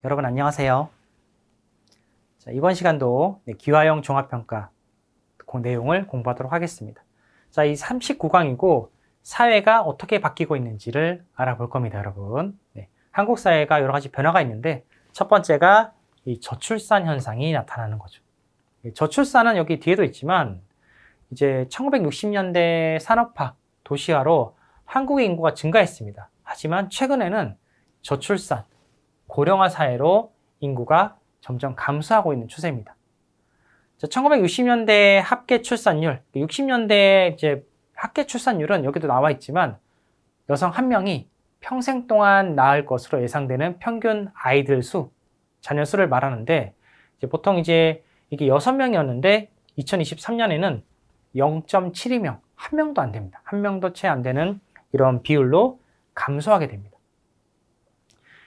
여러분 안녕하세요. 자, 이번 시간도 기화형 종합평가 내용을 공부하도록 하겠습니다. 자, 이 39강이고 사회가 어떻게 바뀌고 있는지를 알아볼 겁니다, 여러분. 한국 사회가 여러 가지 변화가 있는데 첫 번째가 이 저출산 현상이 나타나는 거죠. 저출산은 여기 뒤에도 있지만 이제 1960년대 산업화, 도시화로 한국의 인구가 증가했습니다. 하지만 최근에는 저출산, 고령화 사회로 인구가 점점 감소하고 있는 추세입니다. 1960년대 합계 출산율, 60년대 이제 합계 출산율은 여기도 나와 있지만 여성 한 명이 평생 동안 낳을 것으로 예상되는 평균 아이들 수, 자녀 수를 말하는데 보통 이제 이게 6명이었는데 2023년에는 0.72명, 한 명도 안 됩니다. 한 명도 채 안 되는 이런 비율로 감소하게 됩니다.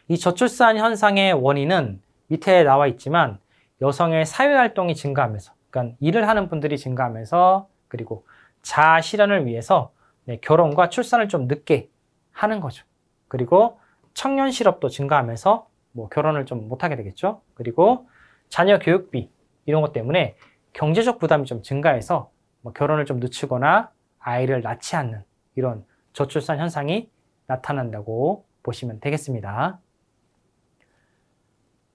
이 저출산 현상의 원인은 밑에 나와 있지만 여성의 사회활동이 증가하면서, 그러니까 일을 하는 분들이 증가하면서, 그리고 자아 실현을 위해서 결혼과 출산을 좀 늦게 하는 거죠. 그리고 청년 실업도 증가하면서 결혼을 좀 못하게 되겠죠. 그리고 자녀 교육비 이런 것 때문에 경제적 부담이 좀 증가해서 결혼을 좀 늦추거나 아이를 낳지 않는 이런 저출산 현상이 나타난다고 보시면 되겠습니다.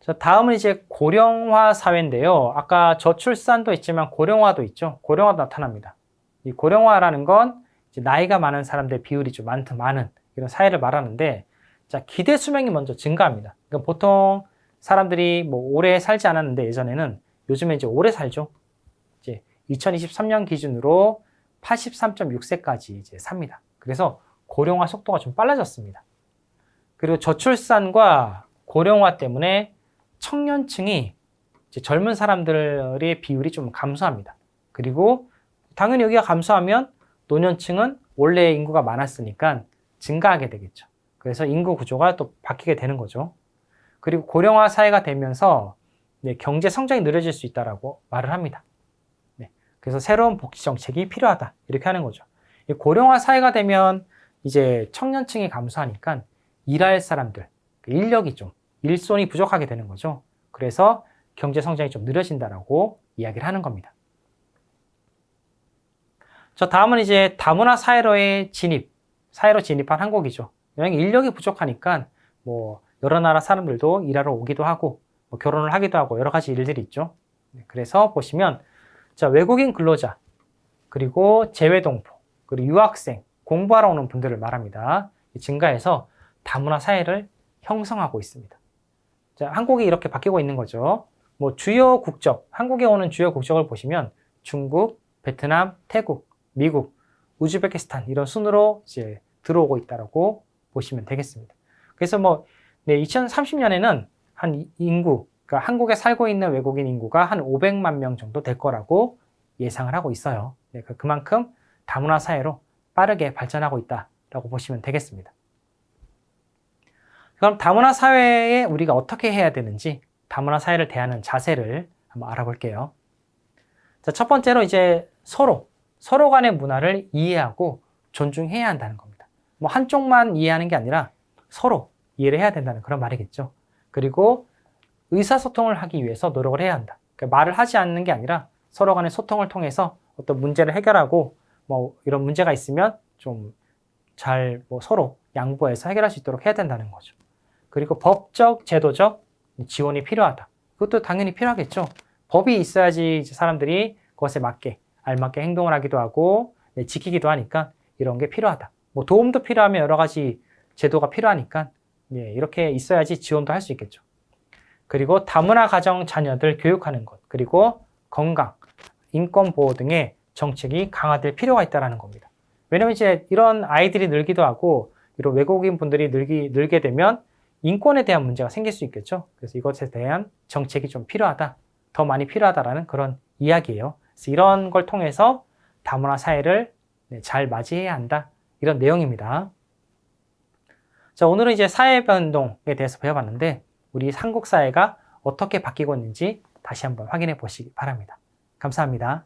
자, 다음은 이제 고령화 사회인데요. 아까 저출산도 있지만 고령화도 있죠. 고령화도 나타납니다. 이 고령화라는 건 이제 나이가 많은 사람들의 비율이 좀 많은 이런 사회를 말하는데, 자, 기대 수명이 먼저 증가합니다. 그러니까 보통 사람들이 오래 살지 않았는데 예전에는, 요즘에 이제 오래 살죠. 이제 2023년 기준으로 83.6세까지 이제 삽니다. 그래서 고령화 속도가 좀 빨라졌습니다. 그리고 저출산과 고령화 때문에 청년층이 이제 젊은 사람들의 비율이 좀 감소합니다. 그리고 당연히 여기가 감소하면 노년층은 원래 인구가 많았으니까 증가하게 되겠죠. 그래서 인구 구조가 또 바뀌게 되는 거죠. 그리고 고령화 사회가 되면서 경제 성장이 느려질 수 있다라고 말을 합니다. 그래서 새로운 복지 정책이 필요하다 이렇게 하는 거죠. 고령화 사회가 되면 이제 청년층이 감소하니까 일할 사람들, 인력이 좀 일손이 부족하게 되는 거죠. 그래서 경제 성장이 좀 느려진다라고 이야기를 하는 겁니다. 자, 다음은 이제 다문화 사회로 진입한 한국이죠. 인력이 부족하니까 여러 나라 사람들도 일하러 오기도 하고 결혼을 하기도 하고 여러 가지 일들이 있죠. 그래서 보시면 자, 외국인 근로자, 그리고 재외동포, 그리고 유학생, 공부하러 오는 분들을 말합니다. 증가해서 다문화 사회를 형성하고 있습니다. 자, 한국이 이렇게 바뀌고 있는 거죠. 주요 국적, 한국에 오는 주요 국적을 보시면 중국, 베트남, 태국, 미국, 우즈베키스탄 이런 순으로 이제 들어오고 있다고 보시면 되겠습니다. 그래서 2030년에는 한 인구, 그러니까 한국에 살고 있는 외국인 인구가 한 500만 명 정도 될 거라고 예상을 하고 있어요. 그만큼 다문화 사회로 빠르게 발전하고 있다라고 보시면 되겠습니다. 그럼 다문화 사회에 우리가 어떻게 해야 되는지, 다문화 사회를 대하는 자세를 한번 알아볼게요. 자, 첫 번째로 이제 서로 간의 문화를 이해하고 존중해야 한다는 겁니다. 한쪽만 이해하는 게 아니라 서로 이해를 해야 된다는 그런 말이겠죠. 그리고 의사소통을 하기 위해서 노력을 해야 한다. 그러니까 말을 하지 않는 게 아니라 서로 간의 소통을 통해서 어떤 문제를 해결하고 이런 문제가 있으면 좀 잘 서로 양보해서 해결할 수 있도록 해야 된다는 거죠. 그리고 법적, 제도적 지원이 필요하다. 그것도 당연히 필요하겠죠. 법이 있어야지 사람들이 그것에 맞게, 알맞게 행동을 하기도 하고 지키기도 하니까 이런 게 필요하다. 도움도 필요하면 여러 가지 제도가 필요하니까 이렇게 있어야지 지원도 할 수 있겠죠. 그리고 다문화 가정 자녀들 교육하는 것, 그리고 건강, 인권 보호 등의 정책이 강화될 필요가 있다는 겁니다. 왜냐면 이제 이런 아이들이 늘기도 하고 이런 외국인 분들이 늘게 되면 인권에 대한 문제가 생길 수 있겠죠. 그래서 이것에 대한 정책이 좀 필요하다, 더 많이 필요하다라는 그런 이야기예요. 그래서 이런 걸 통해서 다문화 사회를 잘 맞이해야 한다, 이런 내용입니다. 자, 오늘은 이제 사회 변동에 대해서 배워봤는데 우리 한국 사회가 어떻게 바뀌고 있는지 다시 한번 확인해 보시기 바랍니다. 감사합니다.